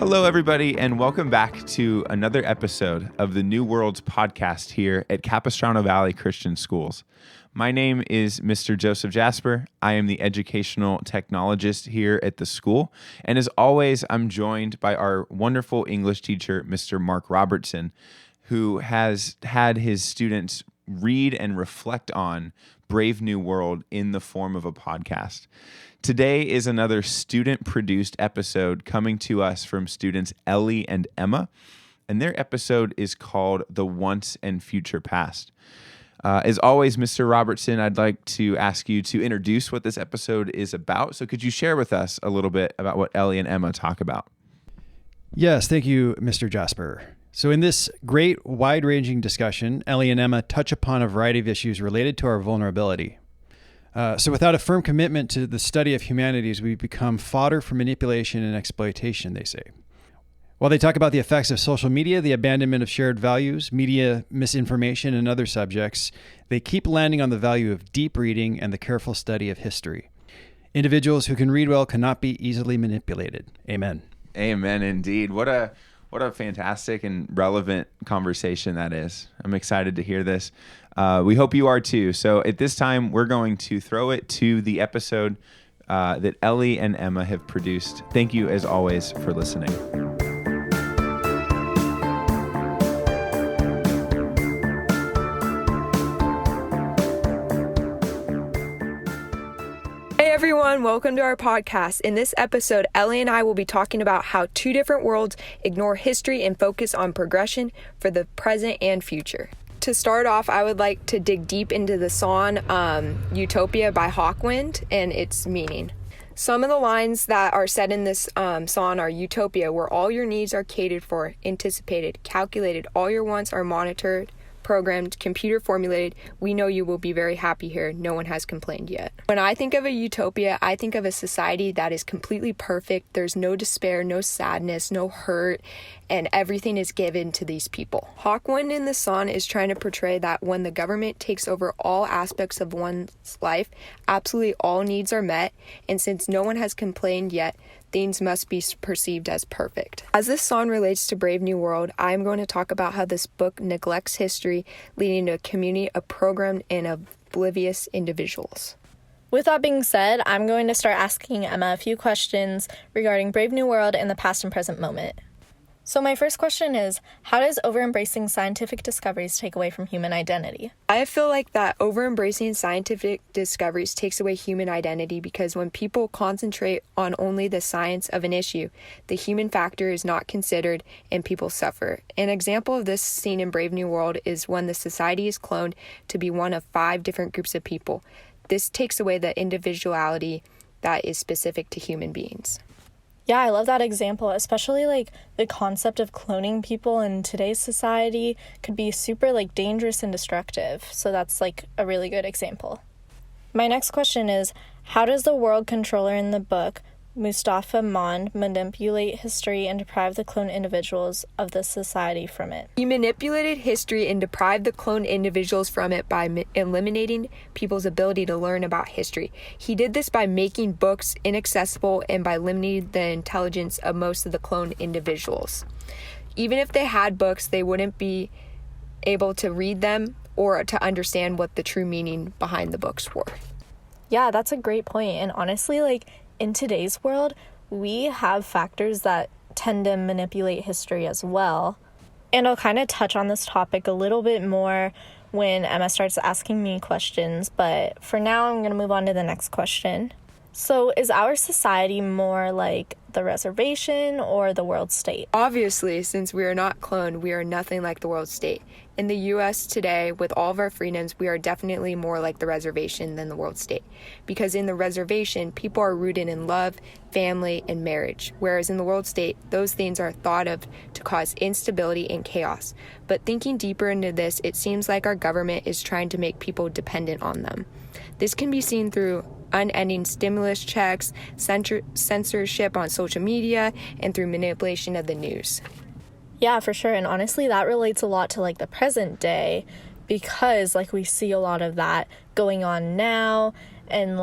Hello, everybody, and welcome back to another episode of the New Worlds podcast here at Capistrano Valley Christian Schools. My name is Mr. Joseph Jasper. I am the educational technologist here at the school. And as always, I'm joined by our wonderful English teacher, Mr. Mark Robertson, who has had his students read and reflect on Brave New World in the form of a podcast. Today is another student-produced episode coming to us from students Ellie and Emma, and their episode is called The Once and Future Past. As always, Mr. Robertson, I'd like to ask you to introduce what this episode is about. So could you share with us a little bit about what Ellie and Emma talk about? Yes, thank you, Mr. Jasper. So in this great, wide-ranging discussion, Ellie and Emma touch upon a variety of issues related to our vulnerability. So without a firm commitment to the study of humanities, we become fodder for manipulation and exploitation, they say. While they talk about the effects of social media, the abandonment of shared values, media misinformation, and other subjects, they keep landing on the value of deep reading and the careful study of history. Individuals who can read well cannot be easily manipulated. Amen. Amen, indeed. What a fantastic and relevant conversation that is. I'm excited to hear this. We hope you are too. So at this time, we're going to throw it to the episode that Ellie and Emma have produced. Thank you, as always, for listening. Hey everyone, welcome to our podcast. In this episode, Ellie and I will be talking about how two different worlds ignore history and focus on progression for the present and future. To start off, I would like to dig deep into the song Utopia by Hawkwind and its meaning. Some of the lines that are said in this song are Utopia, where all your needs are catered for, anticipated, calculated, all your wants are monitored, programmed, computer formulated. We know you will be very happy here. No one has complained yet. When I think of a utopia, I think of a society that is completely perfect. There's no despair, no sadness, no hurt, and everything is given to these people. Hawkwind in the song is trying to portray that when the government takes over all aspects of one's life, absolutely all needs are met, and since no one has complained yet, things must be perceived as perfect. As this song relates to Brave New World, I'm going to talk about how this book neglects history, leading to a community of programmed and oblivious individuals. With that being said, I'm going to start asking Emma a few questions regarding Brave New World in the past and present moment. So my first question is, how does over-embracing scientific discoveries take away from human identity? I feel like that over-embracing scientific discoveries takes away human identity because when people concentrate on only the science of an issue, the human factor is not considered and people suffer. An example of this seen in Brave New World is when the society is cloned to be one of 5 different groups of people. This takes away the individuality that is specific to human beings. Yeah, I love that example, especially the concept of cloning people in today's society could be super dangerous and destructive. So that's a really good example. My next question is, how does the world controller in the book, Mustafa Mond, manipulate history and deprive the cloned individuals of the society from it? He manipulated history and deprived the cloned individuals from it by eliminating people's ability to learn about history. He did this by making books inaccessible and by limiting the intelligence of most of the cloned individuals. Even if they had books, they wouldn't be able to read them or to understand what the true meaning behind the books were. Yeah, that's a great point. And honestly, in today's world, we have factors that tend to manipulate history as well. And I'll kind of touch on this topic a little bit more when Emma starts asking me questions, but for now I'm going to move on to the next question. So is our society more like the reservation or the world state? Obviously, since we are not cloned, we are nothing like the world state. In the U.S. today, with all of our freedoms, we are definitely more like the reservation than the world state. Because in the reservation, people are rooted in love, family, and marriage. Whereas in the world state, those things are thought of to cause instability and chaos. But thinking deeper into this, it seems like our government is trying to make people dependent on them. This can be seen through unending stimulus checks, censorship on social media, and through manipulation of the news. Yeah, for sure. And honestly, that relates a lot to the present day because we see a lot of that going on now and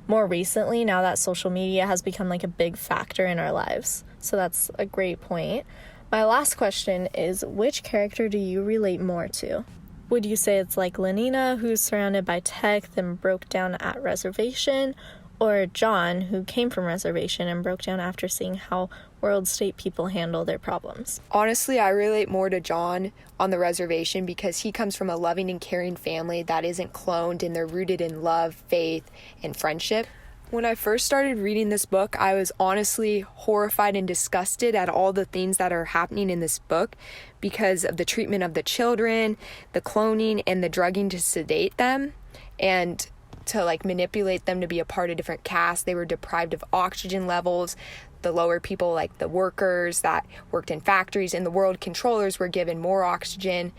more recently now that social media has become a big factor in our lives. So that's a great point. My last question is, which character do you relate more to? Would you say it's like Lenina, who's surrounded by tech, then broke down at reservation, or John, who came from reservation and broke down after seeing how world state people handle their problems? Honestly, I relate more to John on the reservation because he comes from a loving and caring family that isn't cloned, and they're rooted in love, faith, and friendship. When I first started reading this book, I was honestly horrified and disgusted at all the things that are happening in this book because of the treatment of the children, the cloning, and the drugging to sedate them and to like manipulate them to be a part of different castes. They were deprived of oxygen levels. The lower people, like the workers that worked in factories and the world controllers, were given more oxygen,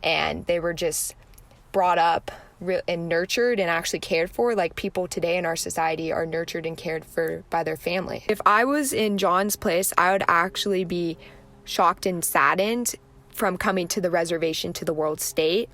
and they were just brought up and nurtured and actually cared for like people today in our society are nurtured and cared for by their family. If I was in John's place, I would actually be shocked and saddened from coming to the reservation to the world state.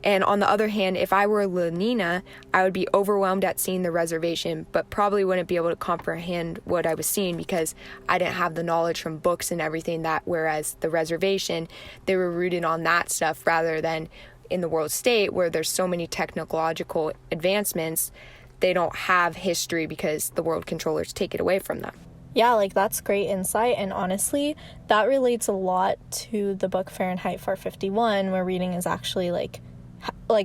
And on the other hand, if I were Lenina, I would be overwhelmed at seeing the reservation, but probably wouldn't be able to comprehend what I was seeing because I didn't have the knowledge from books and everything that, whereas the reservation, they were rooted on that stuff rather than in the world state where there's so many technological advancements. They don't have history because the world controllers take it away from them. Yeah, like that's great insight, and honestly, that relates a lot to the book Fahrenheit 451, where reading is actually like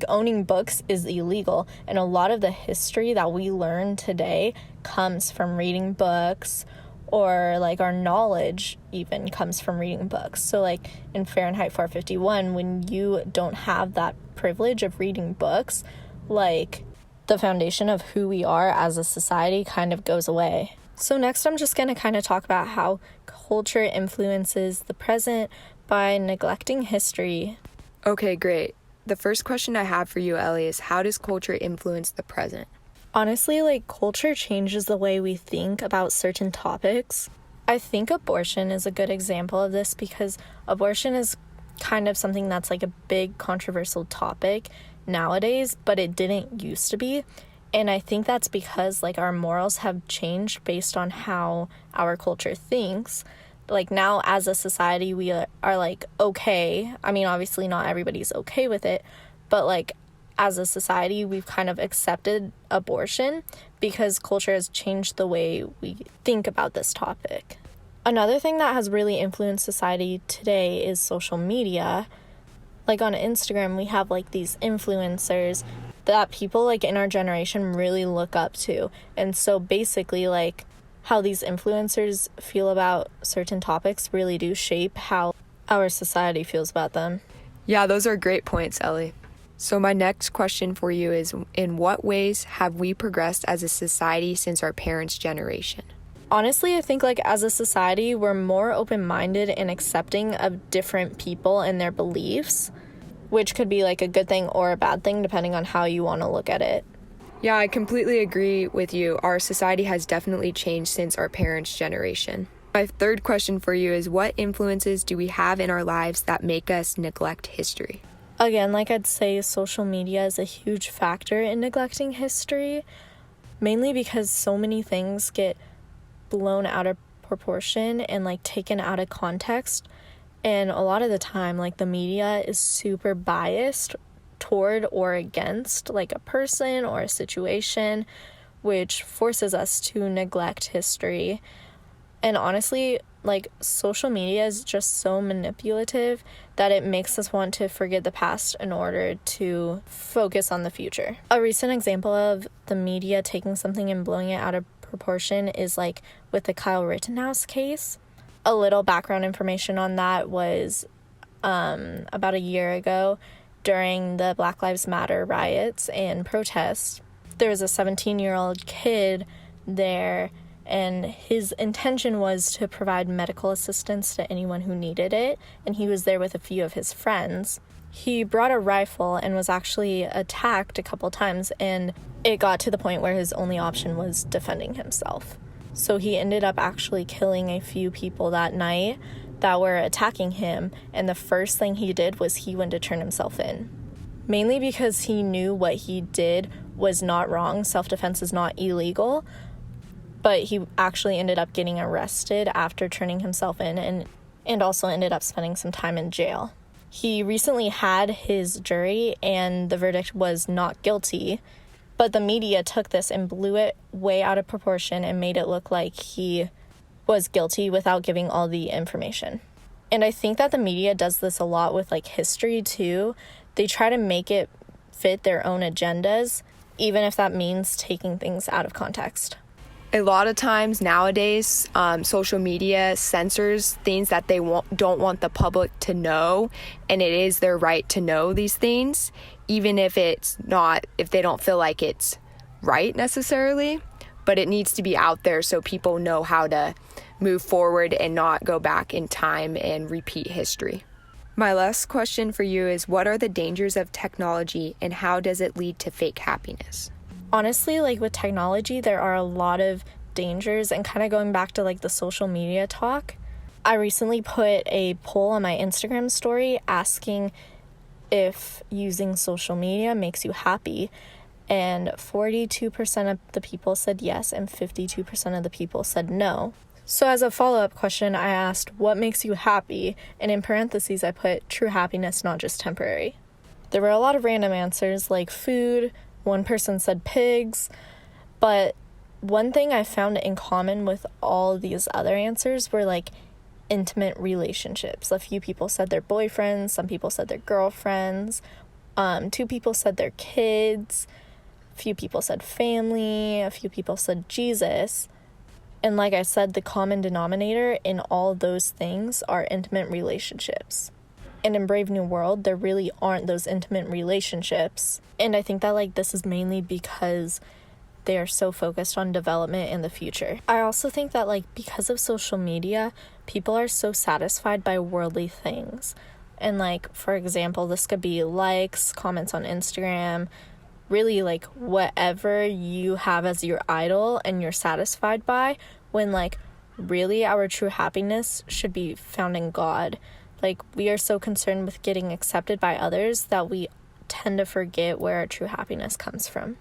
owning books is illegal, and a lot of the history that we learn today comes from reading books, or like our knowledge even comes from reading books. So like in Fahrenheit 451, when you don't have that privilege of reading books, like the foundation of who we are as a society kind of goes away. So next I'm just going to kind of talk about how culture influences the present by neglecting history. Okay, great. The first question I have for you, Ellie, is how does culture influence the present? Honestly, like culture changes the way we think about certain topics. I think abortion is a good example of this because abortion is kind of something that's like a big controversial topic nowadays, but it didn't used to be. And I think that's because like our morals have changed based on how our culture thinks. Like now as a society, we are like, okay. I mean, obviously not everybody's okay with it, but like as a society, we've kind of accepted abortion because culture has changed the way we think about this topic. Another thing that has really influenced society today is social media. Like on Instagram, we have like these influencers that people like in our generation really look up to. And so basically like how these influencers feel about certain topics really do shape how our society feels about them. Yeah, those are great points, Ellie. So my next question for you is, in what ways have we progressed as a society since our parents' generation? Honestly, I think like as a society, we're more open-minded and accepting of different people and their beliefs, which could be like a good thing or a bad thing depending on how you want to look at it. Yeah, I completely agree with you. Our society has definitely changed since our parents' generation. My third question for you is, what influences do we have in our lives that make us neglect history? Again, like I'd say, social media is a huge factor in neglecting history, mainly because so many things get blown out of proportion and like taken out of context. And a lot of the time, like the media is super biased toward or against like a person or a situation, which forces us to neglect history. And honestly, like social media is just so manipulative that it makes us want to forget the past in order to focus on the future. A recent example of the media taking something and blowing it out of proportion is like with the Kyle Rittenhouse case. A little background information on that was about a year ago during the Black Lives Matter riots and protests. There was a 17-year-old kid there, and his intention was to provide medical assistance to anyone who needed it, and he was there with a few of his friends. He brought a rifle and was actually attacked a couple times, and it got to the point where his only option was defending himself. So he ended up actually killing a few people that night that were attacking him, and the first thing he did was he went to turn himself in. Mainly because he knew what he did was not wrong. Self-defense is not illegal. but he actually ended up getting arrested after turning himself in and also ended up spending some time in jail. He recently had his jury and the verdict was not guilty, but the media took this and blew it way out of proportion and made it look like he was guilty without giving all the information. And I think that the media does this a lot with like history too. They try to make it fit their own agendas, even if that means taking things out of context. A lot of times nowadays, social media censors things that they don't want the public to know, and it is their right to know these things, even if if they don't feel like it's right necessarily, but it needs to be out there so people know how to move forward and not go back in time and repeat history. My last question for you is, what are the dangers of technology and how does it lead to fake happiness? Honestly, like with technology, there are a lot of dangers, and kind of going back to like the social media talk, I recently put a poll on my Instagram story asking if using social media makes you happy, and 42% of the people said yes and 52% of the people said no. So as a follow-up question, I asked, what makes you happy? And in parentheses, I put true happiness, not just temporary. There were a lot of random answers like food. One person said pigs. But one thing I found in common with all these other answers were like intimate relationships. A few people said their boyfriends. Some people said their girlfriends. 2 people said their kids. A few people said family. A few people said Jesus. And like I said, the common denominator in all those things are intimate relationships. And in Brave New World, there really aren't those intimate relationships. And I think that like this is mainly because they are so focused on development in the future. I also think that like because of social media, people are so satisfied by worldly things. And like, for example, this could be likes, comments on Instagram, really like whatever you have as your idol and you're satisfied by, when like really our true happiness should be found in God. Like we are so concerned with getting accepted by others that we tend to forget where our true happiness comes from.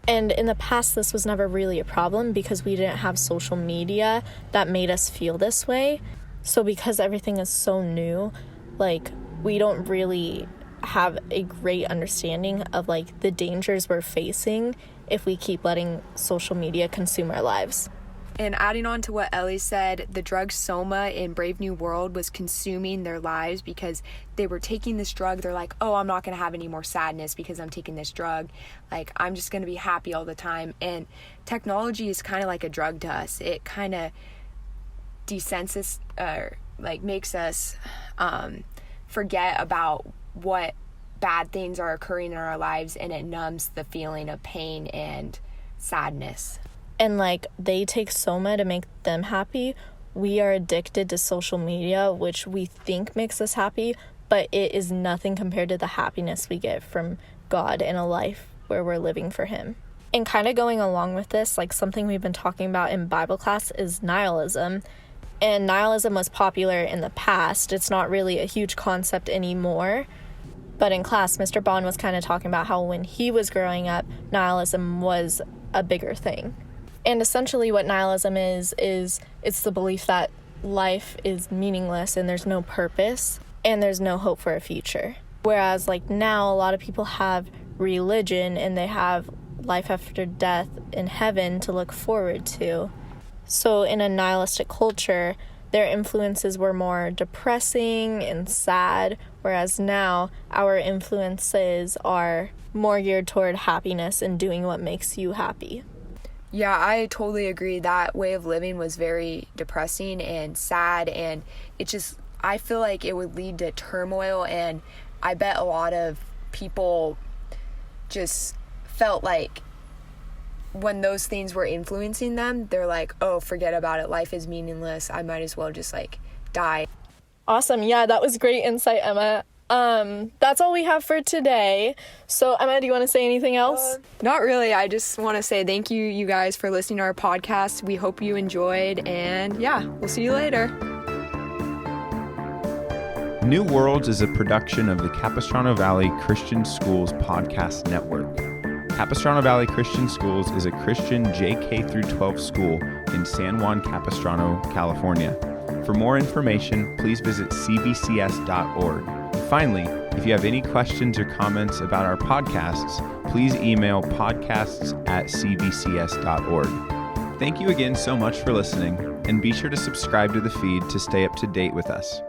And in the past, this was never really a problem because we didn't have social media that made us feel this way. So because everything is so new, like we don't really have a great understanding of like the dangers we're facing if we keep letting social media consume our lives. And adding on to what Ellie said, the drug Soma in Brave New World was consuming their lives because they were taking this drug. They're like, oh, I'm not going to have any more sadness because I'm taking this drug. Like, I'm just going to be happy all the time. And technology is kind of like a drug to us. It kind of makes us forget about what bad things are occurring in our lives, and it numbs the feeling of pain and sadness. And like they take Soma to make them happy. We are addicted to social media, which we think makes us happy, but it is nothing compared to the happiness we get from God in a life where we're living for Him. And kind of going along with this, like something we've been talking about in Bible class is nihilism. And nihilism was popular in the past. It's not really a huge concept anymore. But in class, Mr. Bond was kind of talking about how when he was growing up, nihilism was a bigger thing. And essentially what nihilism is it's the belief that life is meaningless and there's no purpose and there's no hope for a future. Whereas like now a lot of people have religion and they have life after death in heaven to look forward to. So in a nihilistic culture, their influences were more depressing and sad, whereas now our influences are more geared toward happiness and doing what makes you happy. Yeah, I totally agree. That way of living was very depressing and sad, and I feel like it would lead to turmoil, and I bet a lot of people just felt like when those things were influencing them, they're like, oh, forget about it. Life is meaningless. I might as well just like die. Awesome. Yeah, that was great insight, Emma. That's all we have for today. So Emma, do you want to say anything else? Not really. I just want to say thank you guys for listening to our podcast. We hope you enjoyed, and yeah, we'll see you later. New Worlds is a production of the Capistrano Valley Christian Schools podcast network. Capistrano Valley Christian Schools is a Christian JK through 12 school in San Juan Capistrano, California. For more information, please visit cbcs.org. Finally, if you have any questions or comments about our podcasts, please email podcasts@cbcs.org. Thank you again so much for listening, and be sure to subscribe to the feed to stay up to date with us.